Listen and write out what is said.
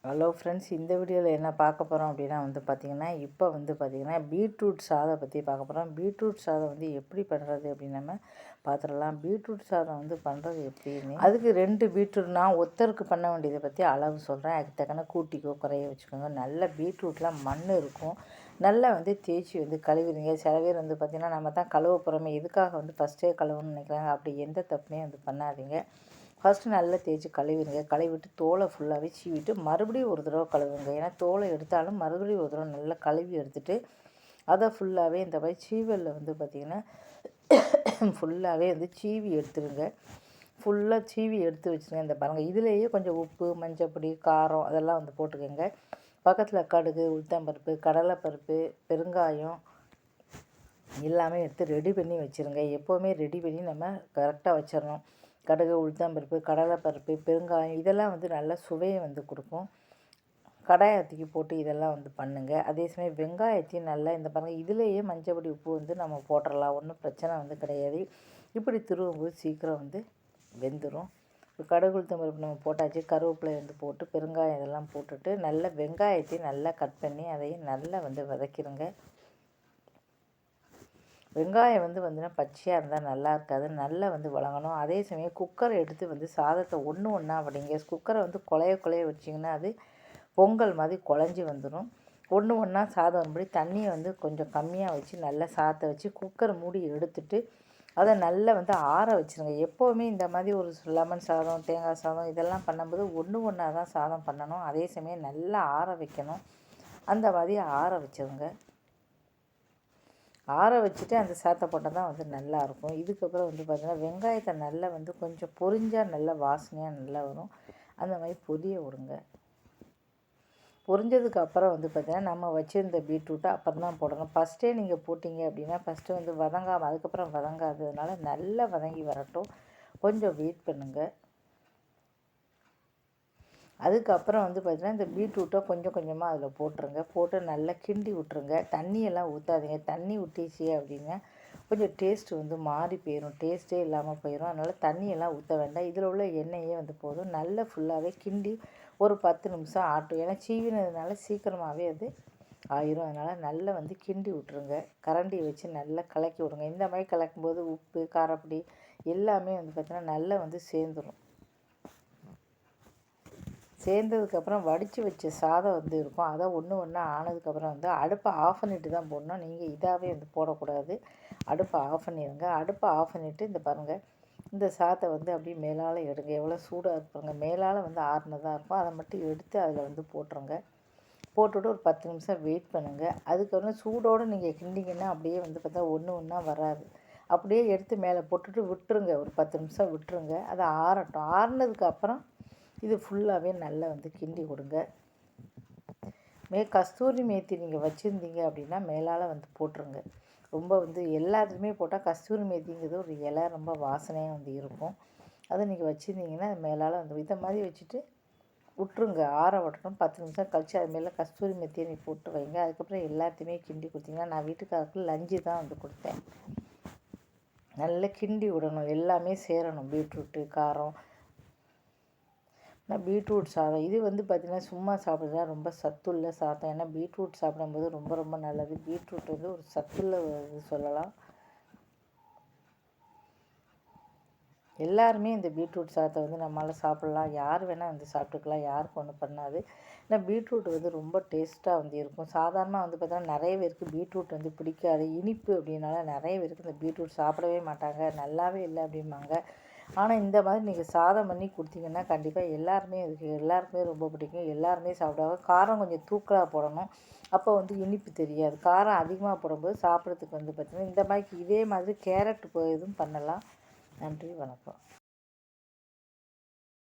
Hello friends, இந்த வீடியோவில் என்ன பார்க்க போகிறோம் அப்படின்னா இப்போ பீட்ரூட் சாதம் பற்றி பார்க்க போகிறோம். பீட்ரூட் சாதம் எப்படி பண்ணுறது அப்படின்னு நம்ம பார்த்துடலாம். பீட்ரூட் சாதம் பண்ணுறது எப்படின்னு அதுக்கு 2 பீட்ரூட் நான் ஒருத்தருக்கு பண்ண வேண்டியதை பற்றி அளவு சொல்கிறேன். அதுக்கு தக்கன கூட்டிக்கோ குறைய வச்சுக்கோங்க. நல்ல பீட்ரூட்டில் மண் இருக்கும். நல்லா தேய்ச்சி கழுவிடுங்க. சில பேர் பார்த்திங்கன்னா நம்ம தான் கழுவ போகிறோமே, எதுக்காக ஃபஸ்ட்டே கழுவணும்னு நினைக்கிறாங்க. அப்படி எந்த தப்புமே பண்ணாதீங்க. ஃபஸ்ட்டு நல்லா தேய்ச்சி கழுவிடுங்க. கழுவிட்டு தோலை ஃபுல்லாகவே சீவிட்டு மறுபடியும் ஒரு தடவை கழுவுங்க. ஏன்னா தோலை எடுத்தாலும் மறுபடியும் ஒரு தடவை நல்லா கழுவி எடுத்துகிட்டு அதை ஃபுல்லாகவே இந்த மாதிரி சீவலில் பார்த்திங்கன்னா ஃபுல்லாகவே சீவி எடுத்துடுங்க. ஃபுல்லாக சீவி எடுத்து வச்சுருங்க. இந்த பாருங்கள், இதிலேயே கொஞ்சம் உப்பு, மஞ்சப்பொடி, காரம் அதெல்லாம் போட்டுக்கோங்க. பக்கத்தில் கடுகு, உளுத்தம்பருப்பு, கடலைப்பருப்பு, பெருங்காயம் எல்லாமே எடுத்து ரெடி பண்ணி வச்சுருங்க. எப்போவுமே ரெடி பண்ணி நம்ம கரெக்டாக வச்சிடணும். கடுகு, உளுத்தம்பருப்பு, கடலைப்பருப்பு, பெருங்காயம் இதெல்லாம் நல்ல சுவையை கொடுக்கும். கடாயத்துக்கு போட்டு இதெல்லாம் பண்ணுங்கள். அதே சமயம் வெங்காயத்தையும் நல்லா இந்த பாருங்கள், இதிலேயே மஞ்சப்பொடி, உப்பு நம்ம போட்டுடலாம். ஒன்றும் பிரச்சனை கிடையாது. இப்படி திருவும்போது சீக்கிரம் வெந்துடும். கடுகு, உளுத்தம்பருப்பு நம்ம போட்டாச்சு. கருவேப்பிலை போட்டு பெருங்காயம் இதெல்லாம் போட்டுட்டு நல்ல வெங்காயத்தையும் நல்லா கட் பண்ணி அதையும் நல்லா வதக்கிடுங்க. வெங்காயம் பச்சையாக இருந்தால் நல்லா இருக்காது. நல்லா வழங்கணும். அதே சமயம் குக்கரை எடுத்து சாதத்தை ஒன்று ஒன்றா வடிங்க. குக்கரை குழைய குழைய வச்சிங்கன்னா அது பொங்கல் மாதிரி குழஞ்சி வந்துடும். ஒன்று ஒன்றா சாதம் வரும்படி தண்ணியை கொஞ்சம் கம்மியாக வச்சு நல்லா சாதத்தை வச்சு குக்கரை மூடி எடுத்துட்டு அதை நல்லா ஆற வச்சுருங்க. எப்போவுமே இந்த மாதிரி ஒரு லெமன் சாதம், தேங்காய் சாதம் இதெல்லாம் பண்ணும்போது ஒன்று ஒன்றா தான் சாதம் பண்ணணும். அதே சமயம் நல்லா ஆற வைக்கணும். அந்த மாதிரி ஆற வச்சுருங்க. ஆற வச்சுட்டு அந்த சாதத்தை போட்டால் தான் நல்லாயிருக்கும். இதுக்கப்புறம் பார்த்திங்கன்னா வெங்காயத்தை நல்லா கொஞ்சம் பொரிஞ்சால் நல்லா வாசனையாக நல்லா வரும். அந்த மாதிரி பொரிய விடுங்க. பொரிஞ்சதுக்கப்புறம் பார்த்திங்கன்னா நம்ம வச்சுருந்த பீட்ரூட்டை அப்புறம் தான் போடணும். ஃபஸ்ட்டே நீங்கள் போட்டிங்க அப்படின்னா ஃபஸ்ட்டு வதங்காமல் அதுக்கப்புறம் வதங்காததுனால நல்லா வதங்கி வரட்டும். கொஞ்சம் வெயிட் பண்ணுங்கள். அதுக்கப்புறம் பார்த்திங்கன்னா இந்த பீட்ரூட்டை கொஞ்சம் கொஞ்சமாக அதில் போட்டுருங்க. போட்டு நல்லா கிண்டி விட்ருங்க. தண்ணியெல்லாம் ஊற்றாதீங்க. தண்ணி ஊற்றிச்சு அப்படின்னா கொஞ்சம் டேஸ்ட்டு மாறி போயிடும். டேஸ்ட்டே இல்லாமல் போயிடும். அதனால் தண்ணியெல்லாம் ஊற்ற வேண்டாம். இதில் உள்ள எண்ணெயே போதும். நல்லா ஃபுல்லாகவே கிண்டி ஒரு 10 நிமிஷம் ஆட்டும். ஏன்னா சீவினதுனால சீக்கிரமாகவே அது ஆயிரும். அதனால் நல்லா கிண்டி விட்ருங்க. கரண்டியை வச்சு நல்லா கலக்கி விடுங்க. இந்த மாதிரி கலக்கும்போது உப்பு, காரப்பொடி எல்லாமே பார்த்திங்கன்னா நல்லா சேர்ந்துடும். சேர்ந்ததுக்கப்புறம் வடித்து வச்ச சாதம் இருக்கும். அதை ஒன்று ஒன்றா ஆனதுக்கப்புறம் அடுப்பை ஆஃப் பண்ணிவிட்டு தான் போடணும். நீங்கள் இதாகவே போடக்கூடாது. அடுப்பை ஆஃப் பண்ணிடுங்க. அடுப்பை ஆஃப் பண்ணிவிட்டு இந்த பாருங்கள், இந்த சாதத்தை அப்படியே மேலால் எடுங்க. எவ்வளோ சூடாக இருப்பாங்க, மேலால் ஆறுனதாக இருக்கும். அதை மட்டும் எடுத்து அதில் போட்டுருங்க. போட்டுவிட்டு ஒரு 10 நிமிஷம் வெயிட் பண்ணுங்கள். அதுக்கப்புறம் சூடோடு நீங்கள் கிண்டிங்கன்னா அப்படியே பார்த்தா ஒன்று ஒன்றா வராது. அப்படியே எடுத்து மேலே போட்டுட்டு விட்டுருங்க. ஒரு 10 நிமிஷம் விட்டுருங்க. அதை ஆறட்டும். ஆறுனதுக்கப்புறம் இது ஃபுல்லாகவே நல்லா கிண்டி கொடுங்க. கஸ்தூரி மேத்தி நீங்கள் வச்சுருந்தீங்க அப்படின்னா மேலால் போட்டுருங்க. ரொம்ப எல்லாத்துலேயுமே போட்டால் கஸ்தூரி மேத்திங்கிறது ஒரு இலை ரொம்ப வாசனையாக இருக்கும். அதை நீங்கள் வச்சுருந்தீங்கன்னா மேலால் இதை மாதிரி வச்சுட்டு விட்ருங்க. ஆற விட்டணும். 10 நிமிஷம் கழித்து அது மேலே கஸ்தூரி மெத்தியை நீ போட்டு வைங்க. அதுக்கப்புறம் எல்லாத்தையுமே கிண்டி கொடுத்தீங்கன்னா, நான் வீட்டுக்காரருக்கு லஞ்சு தான் கொடுத்தேன். நல்லா கிண்டி விடணும். எல்லாமே சேரணும். பீட்ரூட்டு, காரம், பீட்ரூட் சாதம் இது பார்த்திங்கன்னா சும்மா சாப்பிட்றதா ரொம்ப சத்துள்ள சாதம். ஏன்னா பீட்ரூட் சாப்பிடும்போது ரொம்ப ரொம்ப நல்லது. பீட்ரூட் ஒரு சத்துள்ள இது சொல்லலாம். எல்லாருமே இந்த பீட்ரூட் சாதத்தை நம்மளால் சாப்பிட்லாம். யார் வேணால் சாப்பிட்டுக்கலாம். யாருக்கும் ஒன்றும் பண்ணாது. ஏன்னா பீட்ரூட் ரொம்ப டேஸ்ட்டாக இருக்கும். சாதாரணமாக பார்த்தீங்கன்னா நிறைய பேருக்கு பீட்ரூட் பிடிக்காது. இனிப்பு அப்படின்னால நிறைய பேருக்கு இந்த பீட்ரூட் சாப்பிடவே மாட்டாங்க. நல்லாவே இல்லை அப்படிம்பாங்க. ஆனால் இந்த மாதிரி நீங்கள் சாதம் பண்ணி கொடுத்தீங்கன்னா கண்டிப்பாக எல்லாருக்குமே ரொம்ப பிடிக்கும். எல்லாருமே சாப்பிடுவாங்க. காரம் கொஞ்சம் தூக்கலாக போடணும். அப்போ இனிப்பு தெரியாது. காரம் அதிகமாக போடும்போது சாப்பிட்றதுக்கு பார்த்திங்கன்னா இந்த மாதிரி இதே மாதிரி கேரட் இதுவும் பண்ணலாம். நன்றி, வணக்கம்.